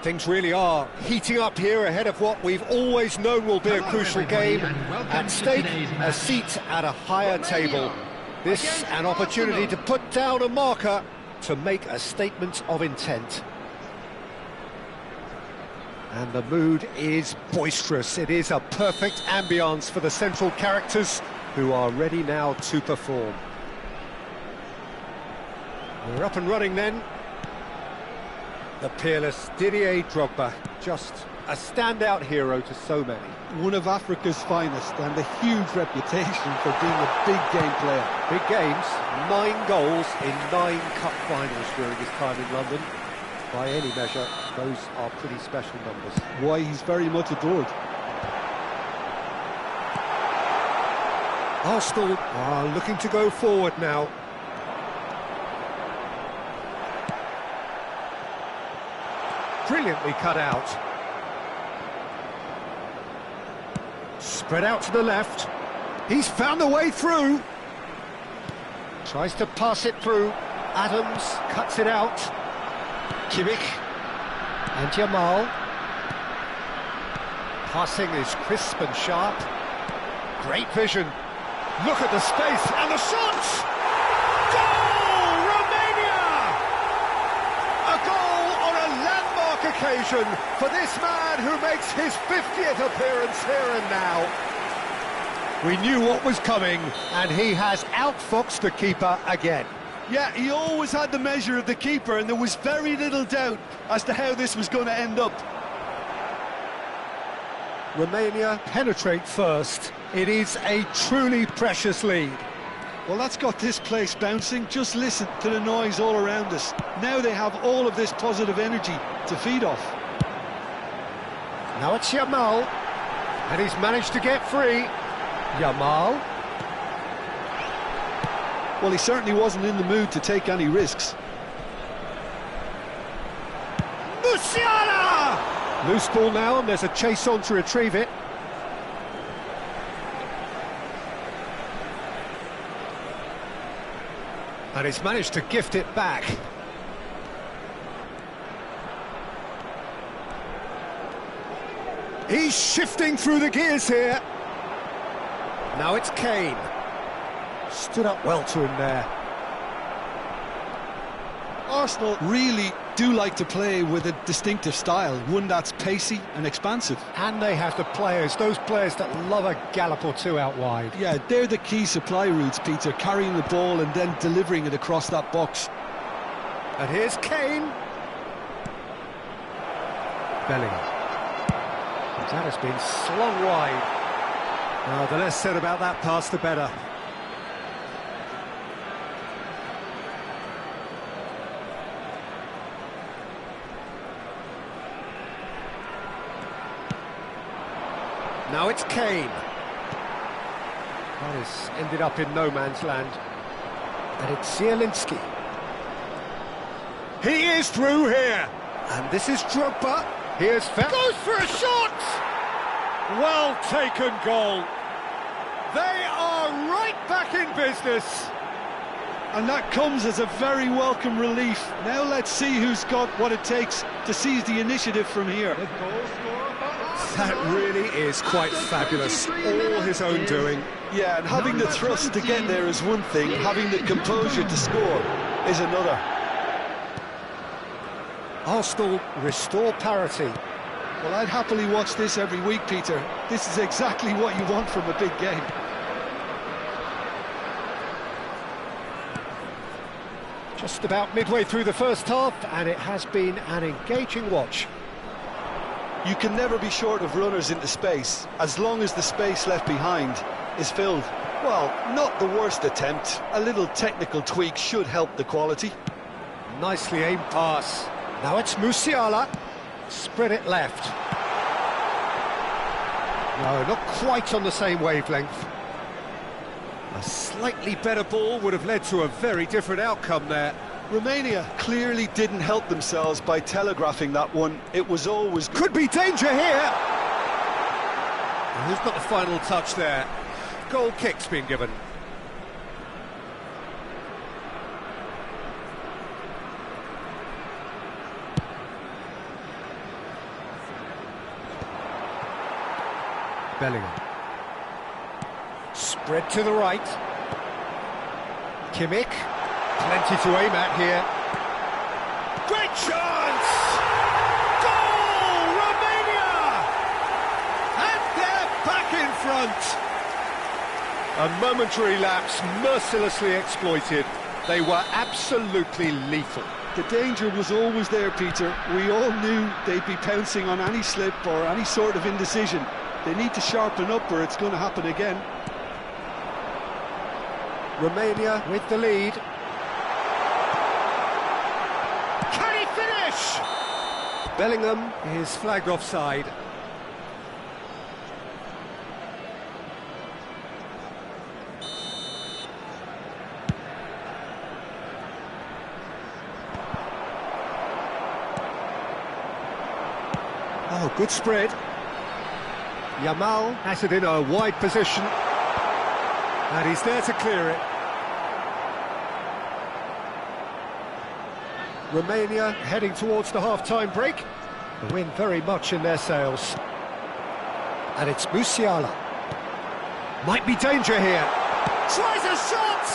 Things really are heating up here ahead of what we've always known will be a crucial game. At stake, a seat at a higher table. This an opportunity to put down a marker to make a statement of intent. And the mood is boisterous. It is a perfect ambience for the central characters who are ready now to perform. We're up and running then. The peerless Didier Drogba, just a standout hero to so many. One of Africa's finest and a huge reputation for being a big game player. Big games, 9 goals in 9 cup finals during his time in London. By any measure, those are pretty special numbers. Why, he's very much adored. Arsenal are looking to go forward now. Brilliantly cut out. Spread out to the left. He's found a way through. Tries to pass it through. Adams cuts it out. Kimmich and Jamal. Passing is crisp and sharp. Great vision. Look at the space and the shot! Goal! Romania! A goal on a landmark occasion for this man who makes his 50th appearance here and now. We knew what was coming, and he has outfoxed the keeper again. Yeah, he always had the measure of the keeper, and there was very little doubt as to how this was going to end up. Romania penetrate first. It is a truly precious lead. Well, that's got this place bouncing. Just listen to the noise all around us. Now they have all of this positive energy to feed off. Now it's Jamal, and he's managed to get free. Jamal. Well, he certainly wasn't in the mood to take any risks. Musiala! Loose ball now, and there's a chase on to retrieve it. And he's managed to gift it back. He's shifting through the gears here. Now it's Kane. Stood up well to him there. Arsenal really do like to play with a distinctive style, one that's pacey and expansive. And they have the players, those players that love a gallop or two out wide. Yeah, they're the key supply routes, Peter, carrying the ball and then delivering it across that box. And here's Kane. Bellingham. That has been slung wide. Now, the less said about that pass, the better. Now it's Kane. That has ended up in no man's land. And it's Zielinski. He is through here. And this is Drogba. Here's goes for a shot! Well taken goal. They are right back in business. And that comes as a very welcome relief. Now let's see who's got what it takes to seize the initiative from here. That really is quite fabulous, all his own doing. Yeah, and having the thrust to get there is one thing, having the composure to score is another. Arsenal restore parity. Well, I'd happily watch this every week, Peter. This is exactly what you want from a big game. Just about midway through the first half, and it has been an engaging watch. You can never be short of runners into space, as long as the space left behind is filled. Well, not the worst attempt. A little technical tweak should help the quality. Nicely aimed pass. Now it's Musiala. Spread it left. No, not quite on the same wavelength. A slightly better ball would have led to a very different outcome there. Romania clearly didn't help themselves by telegraphing that one. It was always... Could be danger here! And who's got the final touch there? Goal kick's been given. Bellingham. Spread to the right. Kimmich. Plenty to aim at here. Great chance! Goal! Romania! And they're back in front. A momentary lapse mercilessly exploited. They were absolutely lethal. The danger was always there, Peter. We all knew they'd be pouncing on any slip or any sort of indecision. They need to sharpen up or it's going to happen again. Romania with the lead. Can he finish? Bellingham is flagged offside. Oh, good spread. Yamal has it in a wide position. And he's there to clear it. Romania heading towards the half-time break. The wind very much in their sails. And it's Musiala. Might be danger here. Tries a shot!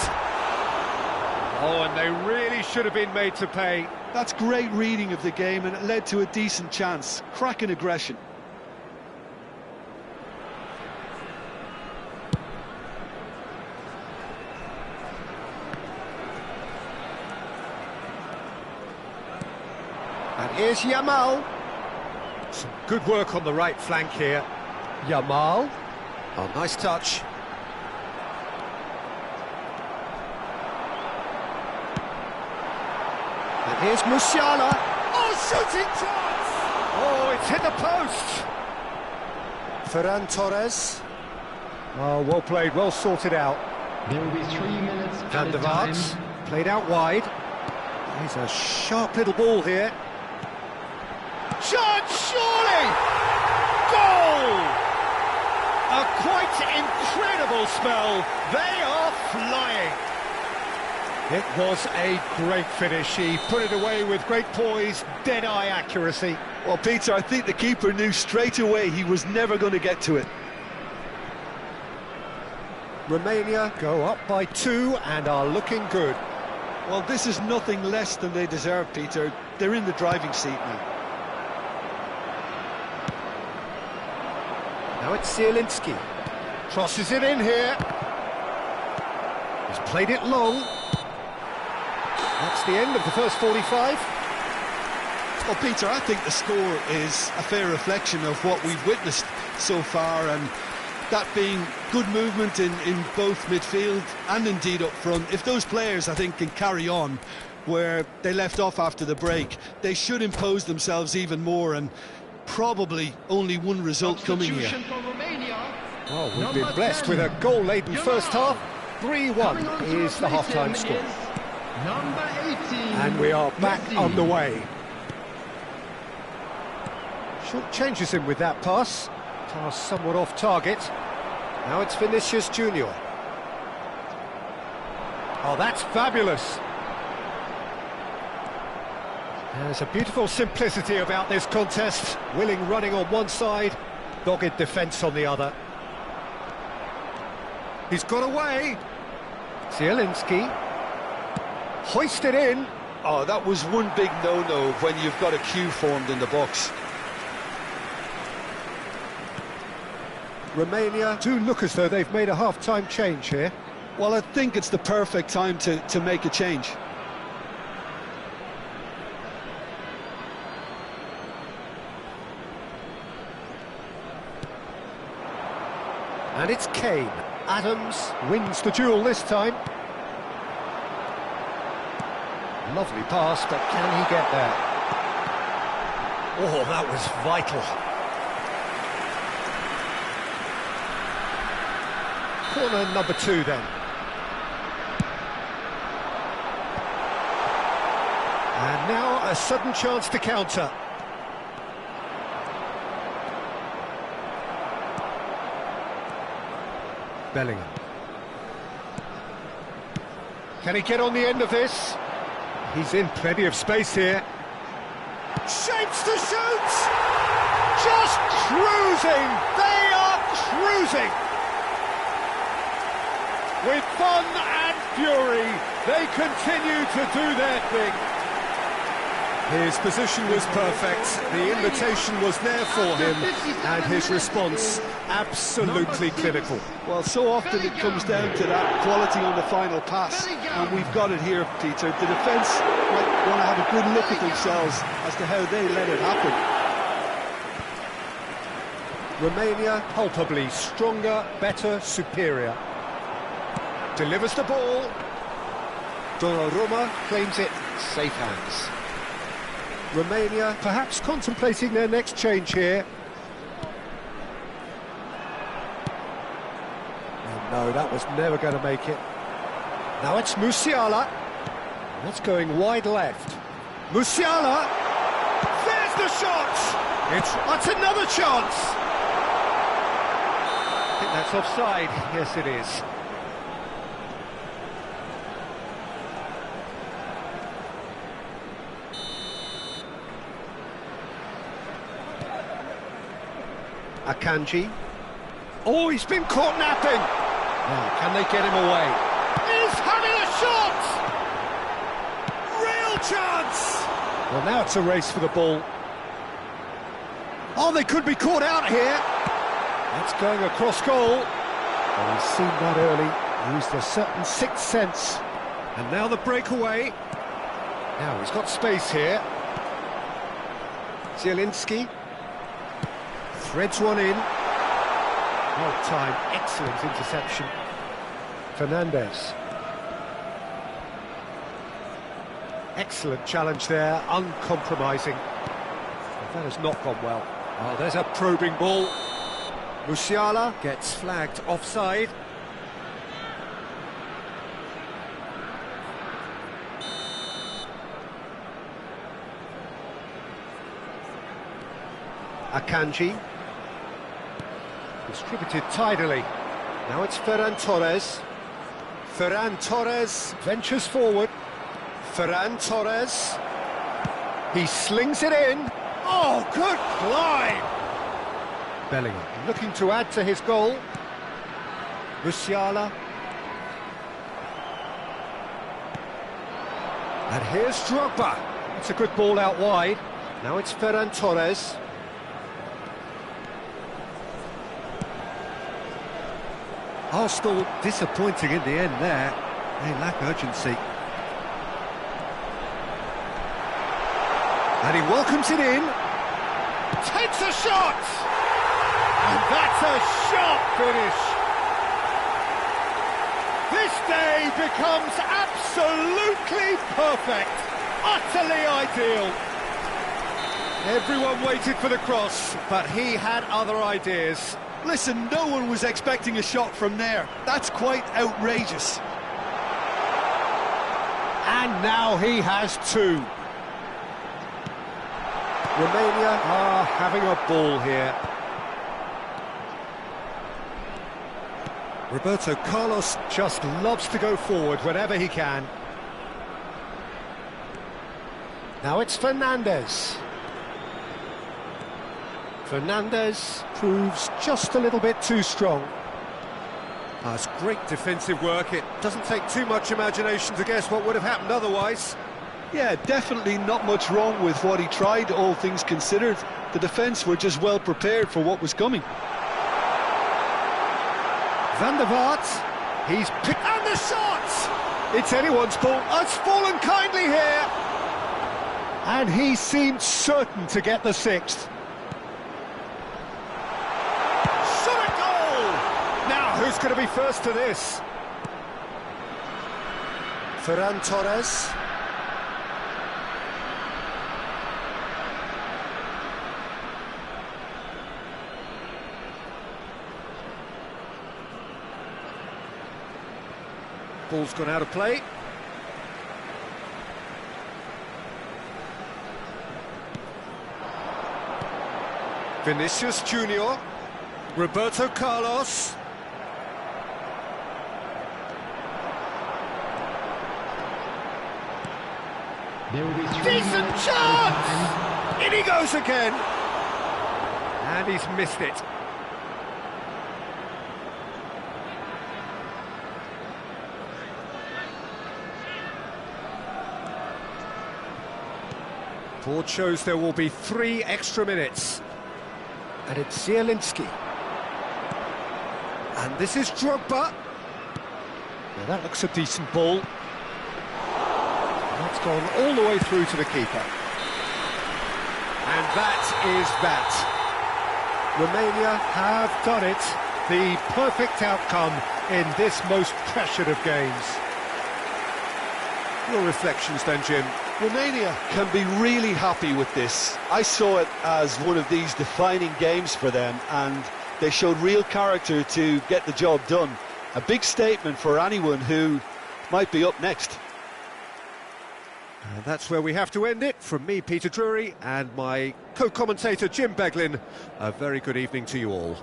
Oh, and they really should have been made to pay. That's great reading of the game and it led to a decent chance. Cracking aggression. And here's Yamal. Some good work on the right flank here. Yamal. Oh, nice touch. And here's Musiala. Oh, shooting chance! Oh, it's hit the post. Ferran Torres. Oh, well played, well sorted out. There will be 3 minutes Van der added time. Vaart, played out wide. Here's a sharp little ball here. Shot, surely! Goal! A quite incredible spell. They are flying. It was a great finish. He put it away with great poise, dead-eye accuracy. Well, Peter, I think the keeper knew straight away he was never going to get to it. Romania go up by 2 and are looking good. Well, this is nothing less than they deserve, Peter. They're in the driving seat now. Now it's Zielinski. Crosses it in here. He's played it long. That's the end of the first 45. Well, Peter, I think the score is a fair reflection of what we've witnessed so far, and that being good movement in both midfield and indeed up front. If those players, I think, can carry on where they left off after the break, they should impose themselves even more, and probably only one result coming here. Oh, we've been blessed with a goal-laden first half. 3-1 is the half-time score. Number 18. And we are back Messi. on the way. Short changes him with that pass. Pass somewhat off target. Now it's Vinicius Junior. Oh, that's fabulous. There's a beautiful simplicity about this contest. Willing running on one side, dogged defence on the other. He's got away. Zielinski. Hoisted in. Oh, that was one big no-no when you've got a queue formed in the box. Romania do look as though they've made a half-time change here. Well, I think it's the perfect time to make a change. And it's Kane. Adams wins the duel this time. Lovely pass, but can he get there? Oh, that was vital. Corner number 2 then. And now a sudden chance to counter. Bellingham. Can he get on the end of this? He's in plenty of space here. Shapes to shoot! Just cruising! They are cruising. With fun and fury, they continue to do their thing. His position was perfect, the invitation was there for him, and his response absolutely clinical. Well, so often it comes down to that quality on the final pass, and we've got it here, Peter. The defence might want to have a good look at themselves as to how they let it happen. Romania, palpably stronger, better, superior. Delivers the ball. Donnarumma claims it, safe hands. Romania perhaps contemplating their next change here. Oh, no, that was never going to make it. Now it's Musiala. That's going wide left. Musiala! There's the shot! That's another chance! I think that's offside. Yes, it is. Akanji. Oh, he's been caught napping. Now, can they get him away? He's having a shot! Real chance! Well, now it's a race for the ball. Oh, they could be caught out here. That's going across goal. Well, he's seen that early. Used a certain sixth sense. And now the breakaway. Now he's got space here. Zielinski. Threads one in. Well timed, excellent interception. Fernandez. Excellent challenge there, uncompromising. But that has not gone well. Oh, there's a probing ball. Musiala gets flagged offside. Akanji. Distributed tidily. Now it's Ferran Torres. Ferran Torres ventures forward. Ferran Torres. He slings it in. Oh, good glide! Bellingham looking to add to his goal. Musiala. And here's Drogba. That's a good ball out wide. Now it's Ferran Torres. Arsenal disappointing in the end there. They lack urgency. And he welcomes it in. Takes a shot! And that's a sharp finish. This day becomes absolutely perfect. Utterly ideal. Everyone waited for the cross, but he had other ideas. Listen, no one was expecting a shot from there. That's quite outrageous. And now he has two. Romania are having a ball here. Roberto Carlos just loves to go forward whenever he can. Now it's Fernandez. Fernandez proves just a little bit too strong. That's great defensive work. It doesn't take too much imagination to guess what would have happened otherwise. Yeah, definitely not much wrong with what he tried, all things considered. The defence were just well prepared for what was coming. Van der Vaart, he's picked... And the shot! It's anyone's ball. It's fallen kindly here. And he seemed certain to get the sixth. Who's going to be first to this? Ferran Torres. Ball's gone out of play. Vinicius Junior. Roberto Carlos. There will be Decent chance! In he goes again. And he's missed it. Board shows there will be 3 extra minutes. And it's Zielinski. And this is Drogba. Now that looks a decent ball. That's gone all the way through to the keeper. And that is that. Romania have done it. The perfect outcome in this most pressured of games. Your reflections then, Jim? Romania can be really happy with this. I saw it as one of these defining games for them, and they showed real character to get the job done. A big statement for anyone who might be up next. And that's where we have to end it. From me, Peter Drury, and my co-commentator, Jim Beglin. A very good evening to you all.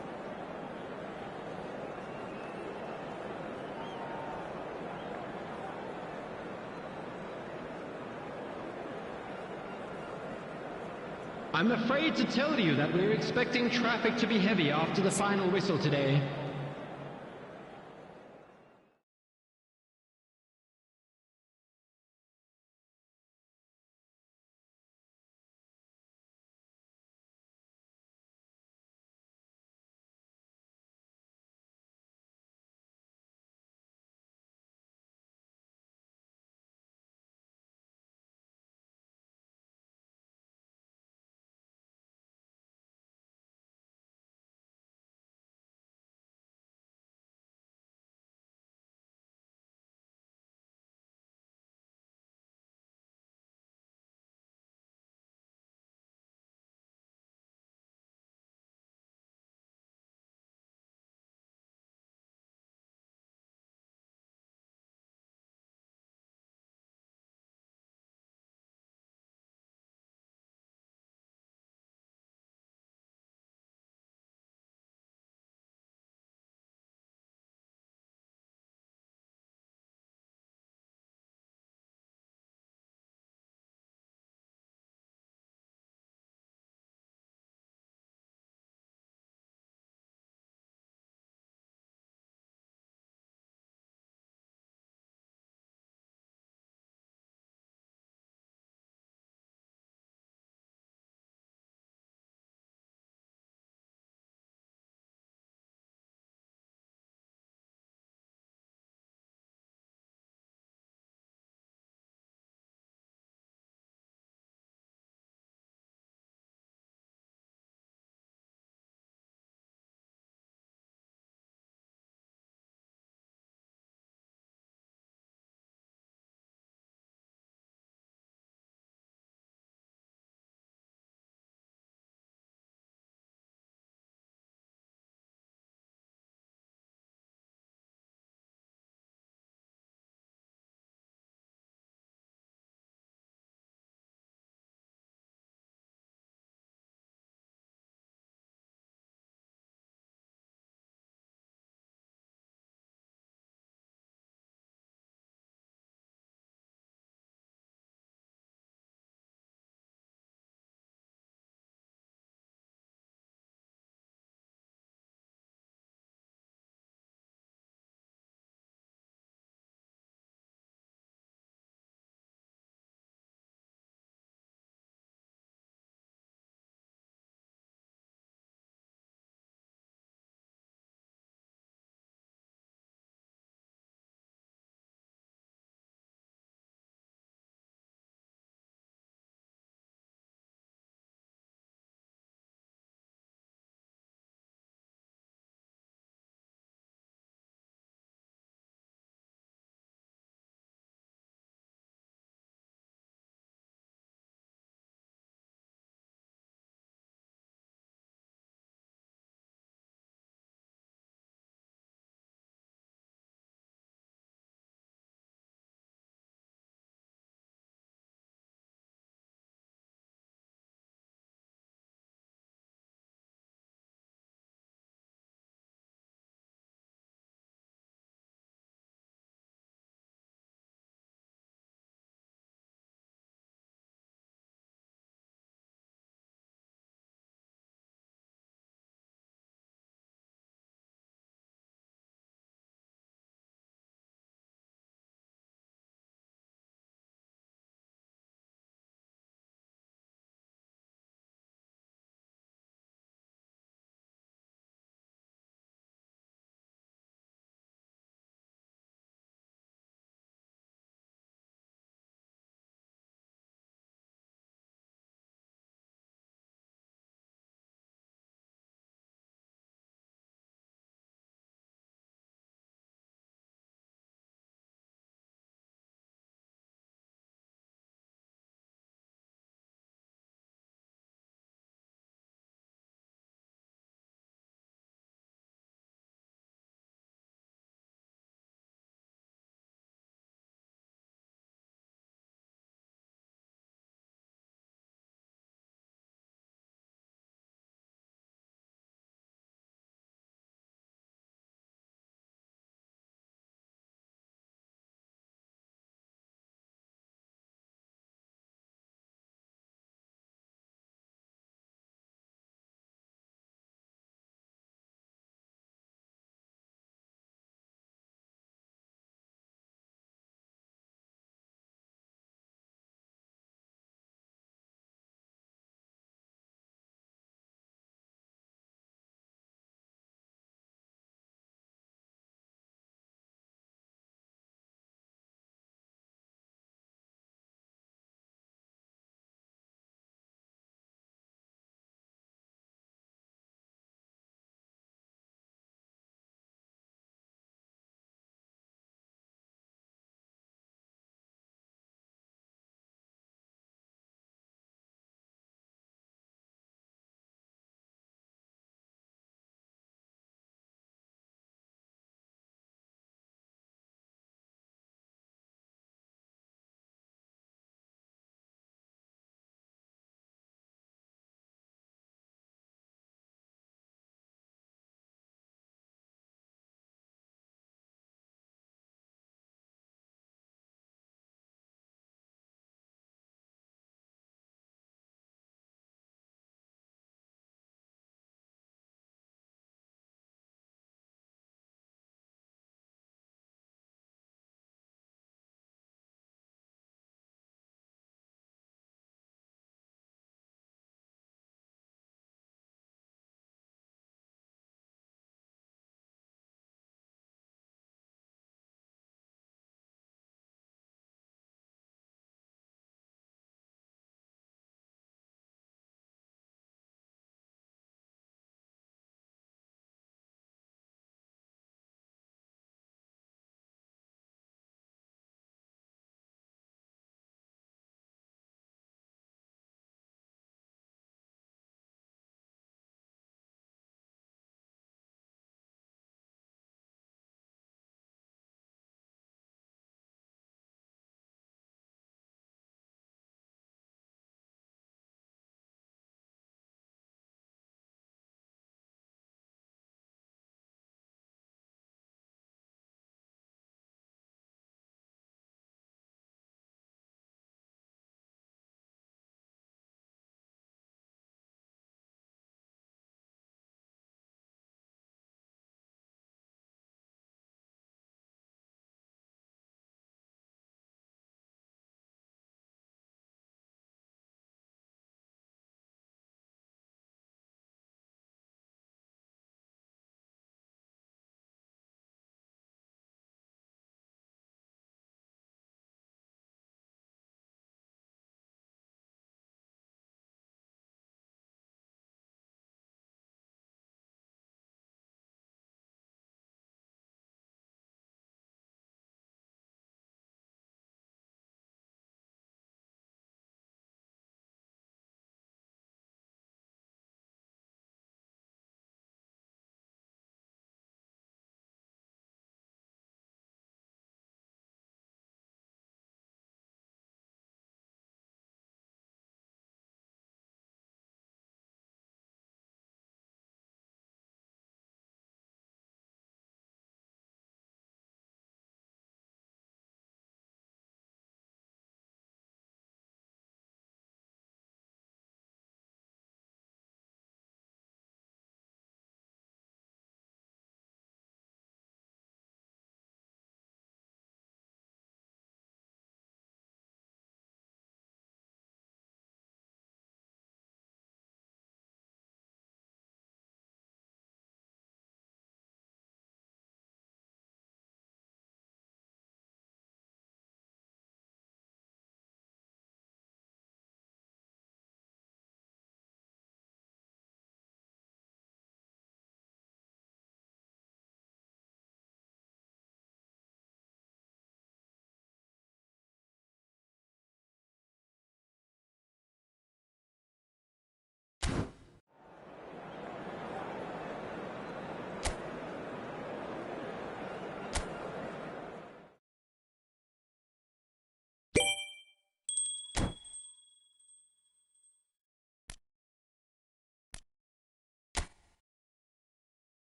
I'm afraid to tell you that we're expecting traffic to be heavy after the final whistle today.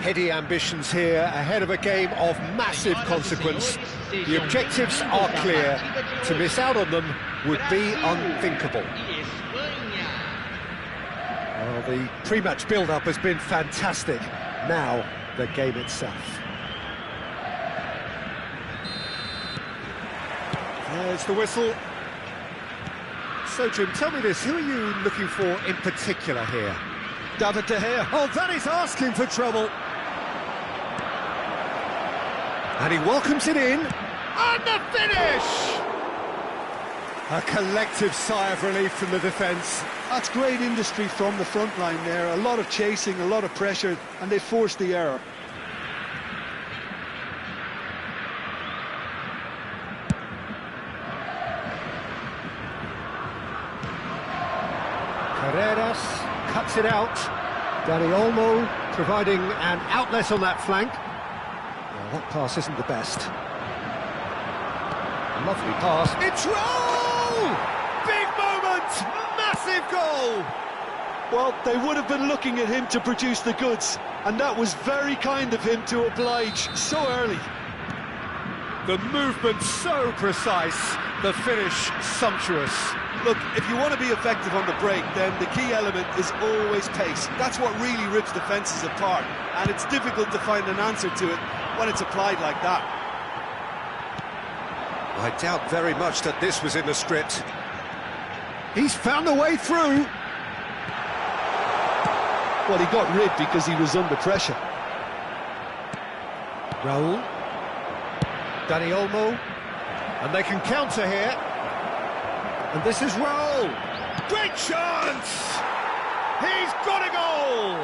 Heady ambitions here, ahead of a game of massive consequence. The objectives are clear. To miss out on them would be unthinkable. Well, the pre-match build-up has been fantastic. Now, the game itself. There's the whistle. So, Jim, tell me this, who are you looking for in particular here? David De Gea. Oh, that is asking for trouble. And he welcomes it in. And the finish! A collective sigh of relief from the defence. That's great industry from the front line there. A lot of chasing, a lot of pressure, and they forced the error. Carreras cuts it out. Dani Olmo providing an outlet on that flank. Well, that pass isn't the best. Lovely pass. It's Raul! Big moment! Massive goal! Well, they would have been looking at him to produce the goods, and that was very kind of him to oblige so early. The movement so precise, the finish sumptuous. Look, if you want to be effective on the break, then the key element is always pace. That's what really rips defences apart, and it's difficult to find an answer to it when it's applied like that. I doubt very much that this was in the script. He's found a way through. Well, he got rid because he was under pressure. Raul. Dani Olmo. And they can counter here. And this is Raul. Great chance! He's got a goal!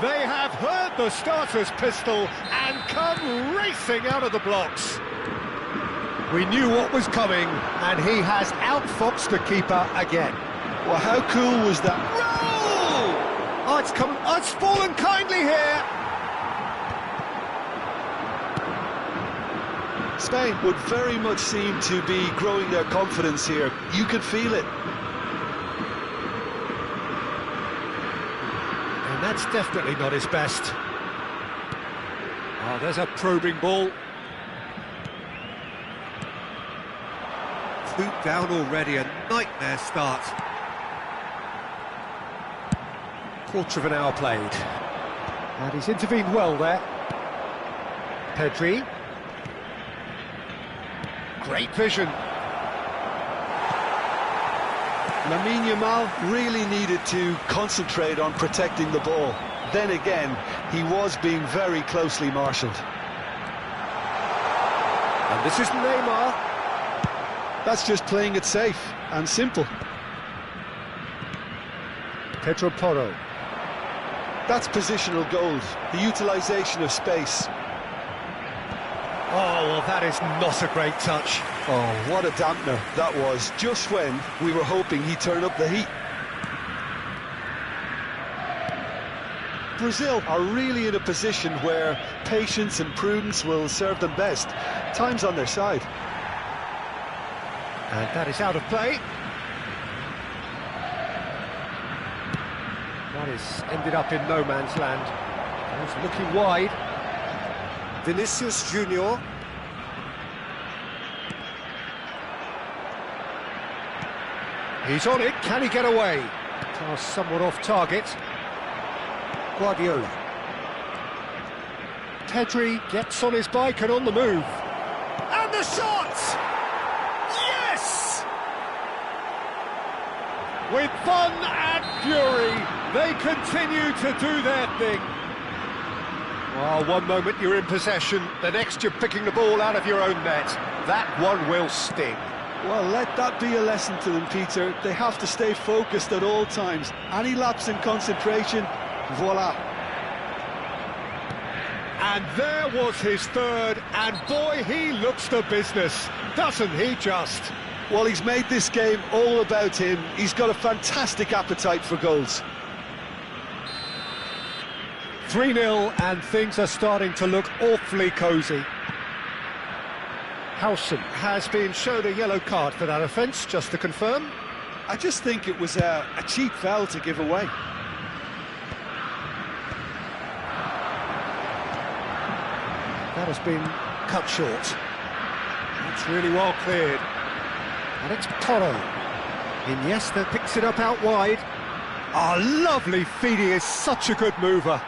They have heard the starter's pistol and come racing out of the blocks. We knew what was coming, and he has outfoxed the keeper again. Well, how cool was that? Raul! Oh, it's fallen kindly here. Spain would very much seem to be growing their confidence here. You could feel it. And that's definitely not his best. Oh, there's a probing ball. Boot down already, a nightmare start. Quarter of an hour played. And he's intervened well there. Pedri. Great vision. Lamine Yamal really needed to concentrate on protecting the ball. Then again, he was being very closely marshalled. And this is Neymar. That's just playing it safe and simple. Pedro Porro. That's positional gold, the utilisation of space. Oh, well, that is not a great touch. Oh, what a dampener that was, just when we were hoping he'd turn up the heat. Brazil are really in a position where patience and prudence will serve them best. Time's on their side. And that is out of play. That is ended up in no man's land. He's looking wide. Vinicius Junior. He's on it. Can he get away? Pass somewhat off target. Guardiola. Pedri gets on his bike and on the move. And the shot! Yes! With fun and fury, they continue to do their thing. Well, one moment you're in possession, the next you're picking the ball out of your own net. That one will sting. Well, let that be a lesson to them, Peter. They have to stay focused at all times. Any lapse in concentration, voila. And there was his third, and boy, he looks the business, doesn't he just? Well, he's made this game all about him. He's got a fantastic appetite for goals. 3-0, and things are starting to look awfully cosy. Howson has been shown a yellow card for that offence, just to confirm. I just think it was a cheap foul to give away. that has been cut short. That's really well cleared. And it's Toro. Iniesta picks it up out wide. Ah, lovely feed, he is such a good mover.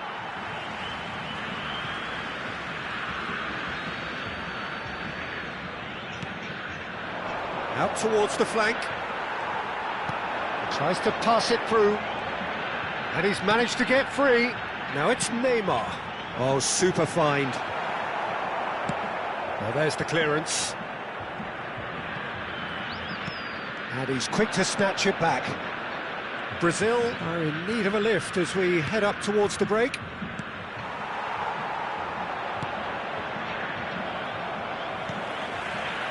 Out towards the flank. Tries to pass it through. And he's managed to get free. Now it's Neymar. Oh, super find. Well, there's the clearance. And he's quick to snatch it back. Brazil are in need of a lift as we head up towards the break.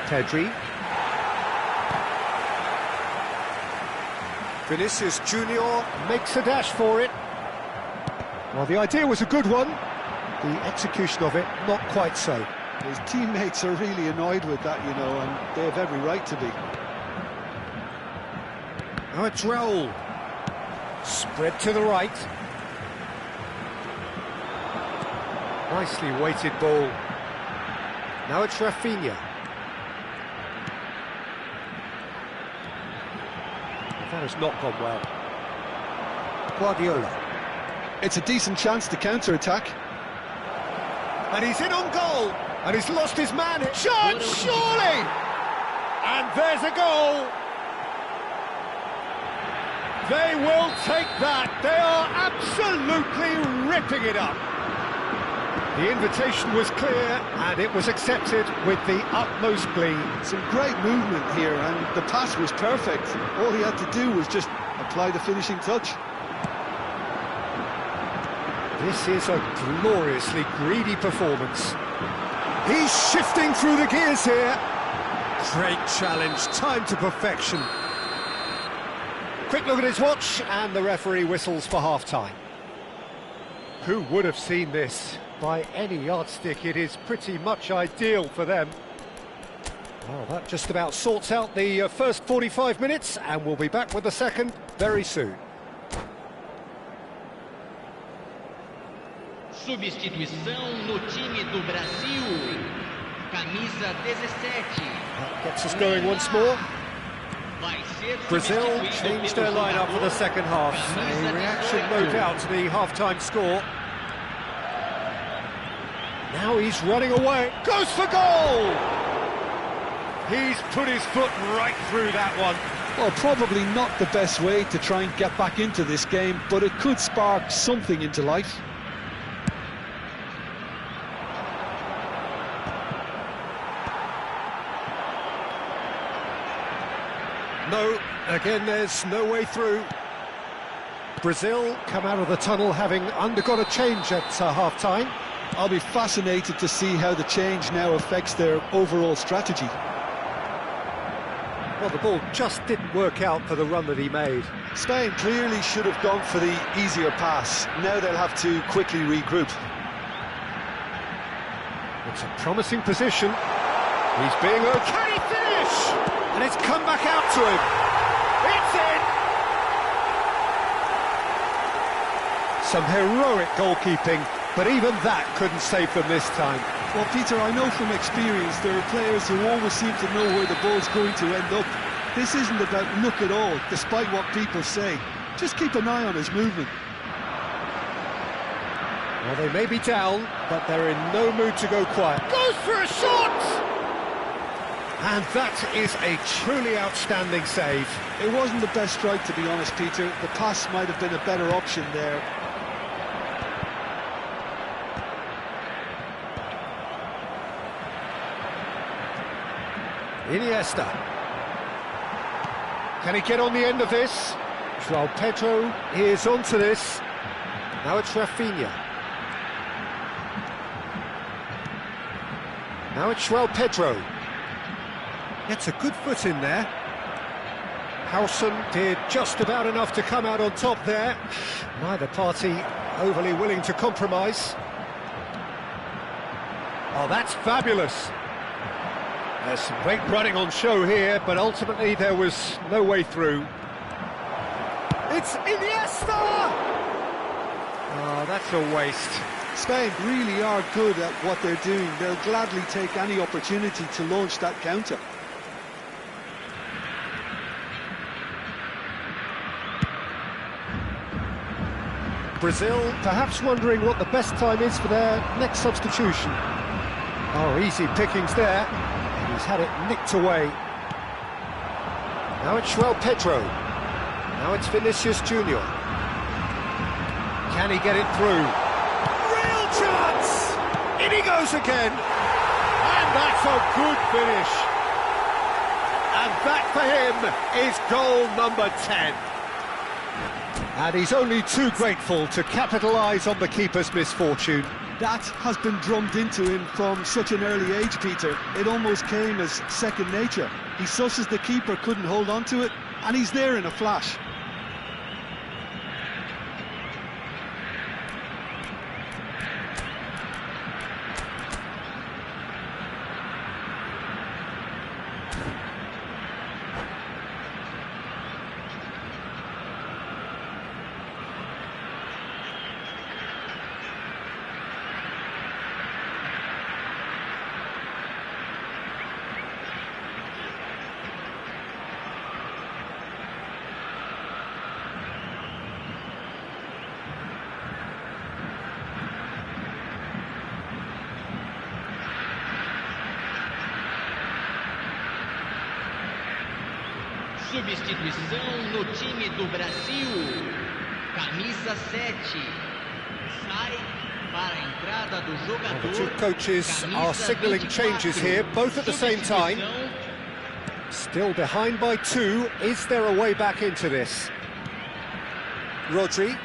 Pedri. Vinicius Junior makes a dash for it. Well, the idea was a good one. The execution of it, not quite so. His teammates are really annoyed with that, you know, and they have every right to be. Now it's Raul. Spread to the right. Nicely weighted ball. Now it's Rafinha. That has not gone well. Guardiola. It's a decent chance to counter-attack. And he's in on goal. And he's lost his man. Chance, surely! And there's a goal. They will take that. They are absolutely ripping it up. The invitation was clear, and it was accepted with the utmost glee. Some great movement here, and the pass was perfect. All he had to do was just apply the finishing touch. This is a gloriously greedy performance. He's shifting through the gears here. Great challenge, time to perfection. Quick look at his watch, and the referee whistles for half-time. Who would have seen this? By any yardstick, it is pretty much ideal for them. Well, that just about sorts out the first 45 minutes, and we'll be back with the second very soon. Substituição no time do Brasil. Camisa 17. That gets us going once more. Brazil changed their lineup for the second half. A reaction, no doubt, to the half-time score. Now he's running away. Goes for goal! He's put his foot right through that one. Well, probably not the best way to try and get back into this game, but it could spark something into life. No, again there's no way through. Brazil come out of the tunnel having undergone a change at half-time. I'll be fascinated to see how the change now affects their overall strategy. Well, the ball just didn't work out for the run that he made. Spain clearly should have gone for the easier pass. Now they'll have to quickly regroup. It's a promising position. He's being can he finish? And it's come back out to him. It's in! Some heroic goalkeeping, but even that couldn't save them this time. Well, Peter, I know from experience there are players who always seem to know where the ball's going to end up. This isn't about luck at all, despite what people say. Just keep an eye on his movement. Well, they may be down, but they're in no mood to go quiet. Goes for a shot! And that is a truly outstanding save. It wasn't the best strike, to be honest, Peter. The pass might have been a better option there. Iniesta. Can he get on the end of this? João Pedro is onto this. Now it's Rafinha. Now it's João Pedro. Gets a good foot in there. Howson did just about enough to come out on top there. Neither party overly willing to compromise. Oh, that's fabulous. There's some great running on show here, but ultimately there was no way through. It's Iniesta! Oh, that's a waste. Spain really are good at what they're doing. They'll gladly take any opportunity to launch that counter. Brazil perhaps wondering what the best time is for their next substitution. Oh, easy pickings there. And he's had it nicked away. Now it's João Pedro. Now it's Vinicius Junior. Can he get it through? Real chance! In he goes again. And that's a good finish. And that for him is goal number 10. And he's only too grateful to capitalise on the keeper's misfortune. That has been drummed into him from such an early age, Peter. It almost came as second nature. He susses the keeper couldn't hold on to it, and he's there in a flash. Substituição no time do Brasil. Camisa 7. Sai para a entrada do jogador. The two coaches are signalling changes here, both at the same time. Still behind by 2. Is there a way back into this? Rodri.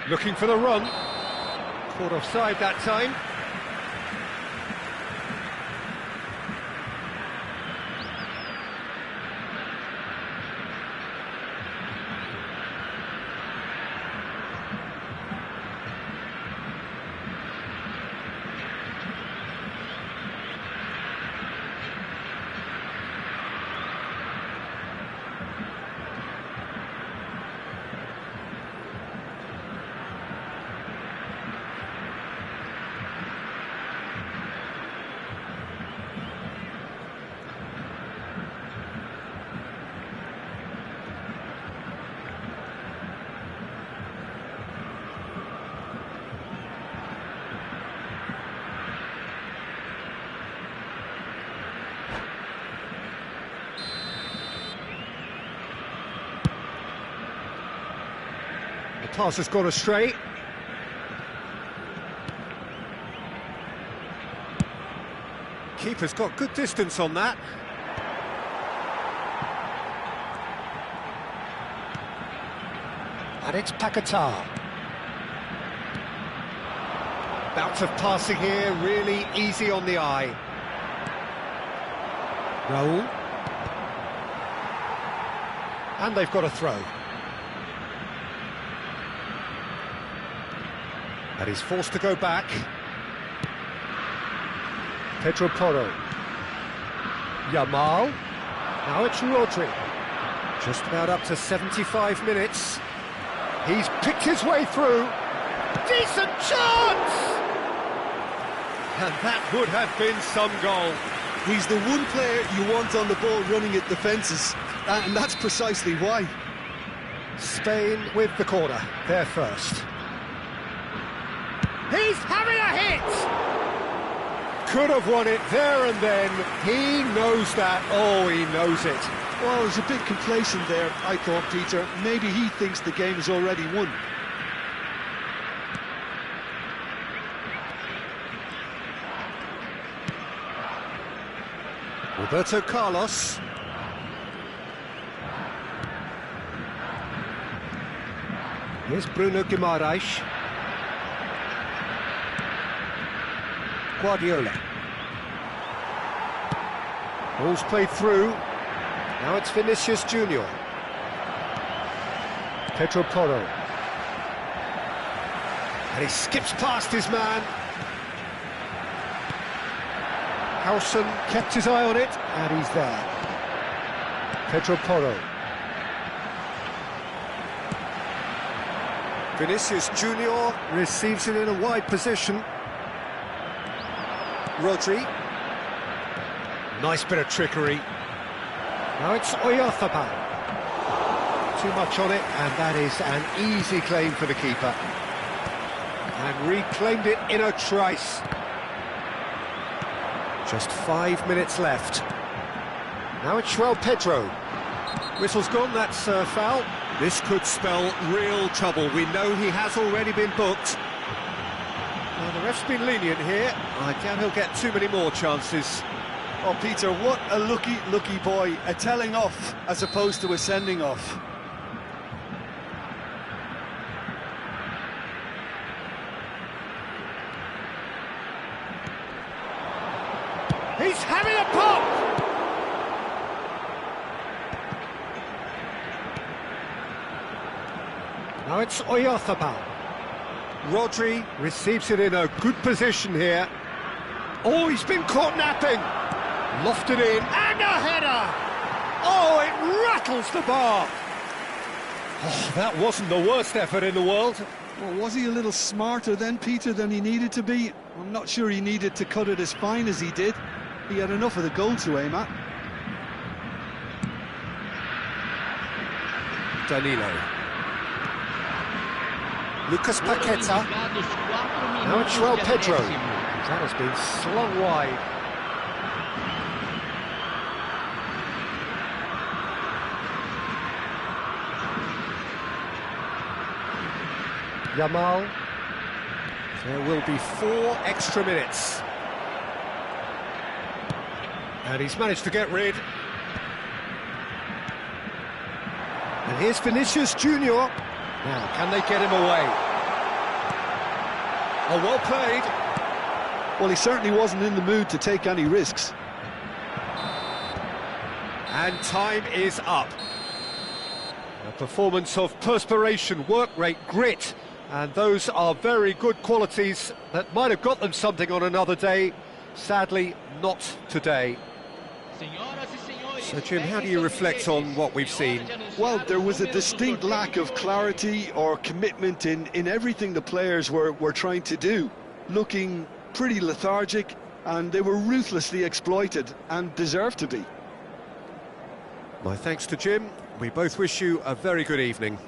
Looking for the run. Caught offside that time. The pass has gone astray. Keeper's got good distance on that. And it's Paquetá. Bout of passing here, really easy on the eye. Raúl. And they've got a throw. And he's forced to go back. Pedro Porro. Yamal. Now it's Rodri. Just about up to 75 minutes. He's picked his way through. Decent chance! And that would have been some goal. He's the one player you want on the ball running at defences, and that's precisely why. Spain with the corner, they're first. He's having a hit! Could have won it there and then. He knows that. Oh, he knows it. Well, he's a bit complacent there, I thought, Peter. Maybe he thinks the game is already won. Roberto Carlos. Here's Bruno Guimaraes. Guardiola. Ball's played through. Now it's Vinicius Junior. Pedro Porro. And he skips past his man. Howson kept his eye on it, and he's there. Pedro Porro. Vinicius Junior receives it in a wide position. Rodri. Nice bit of trickery. Now it's Oyarzabal. Too much on it, and that is an easy claim for the keeper. And reclaimed it in a trice. Just 5 minutes left. Now it's Pedro. Whistle's gone, that's a foul. This could spell real trouble. We know he has already been booked. Well, the ref's been lenient here. I doubt he'll get too many more chances. Oh, Peter, what a lucky boy. A telling off as opposed to a sending off. He's having a pop! Now it's Oyarzabal. Rodri receives it in a good position here. Oh, he's been caught napping. Lofted in, and a header! Oh, it rattles the bar! Oh, that wasn't the worst effort in the world. Well, was he a little smarter then, Peter, than he needed to be? I'm not sure he needed to cut it as fine as he did. He had enough of the goal to aim at. Danilo. Lucas Paqueta. Now it's Pedro. That has been slung wide. Yamal. There will be 4 extra minutes. And he's managed to get rid. And here's Vinicius Junior. Now, can they get him away? Oh, well played. Well, he certainly wasn't in the mood to take any risks. And time is up. A performance of perspiration, work rate, grit. And those are very good qualities that might have got them something on another day. Sadly, not today. So, Jim, how do you reflect on what we've seen? Well, there was a distinct lack of clarity or commitment in everything the players were trying to do. Looking pretty lethargic, and they were ruthlessly exploited and deserved to be. My thanks to Jim. We both wish you a very good evening.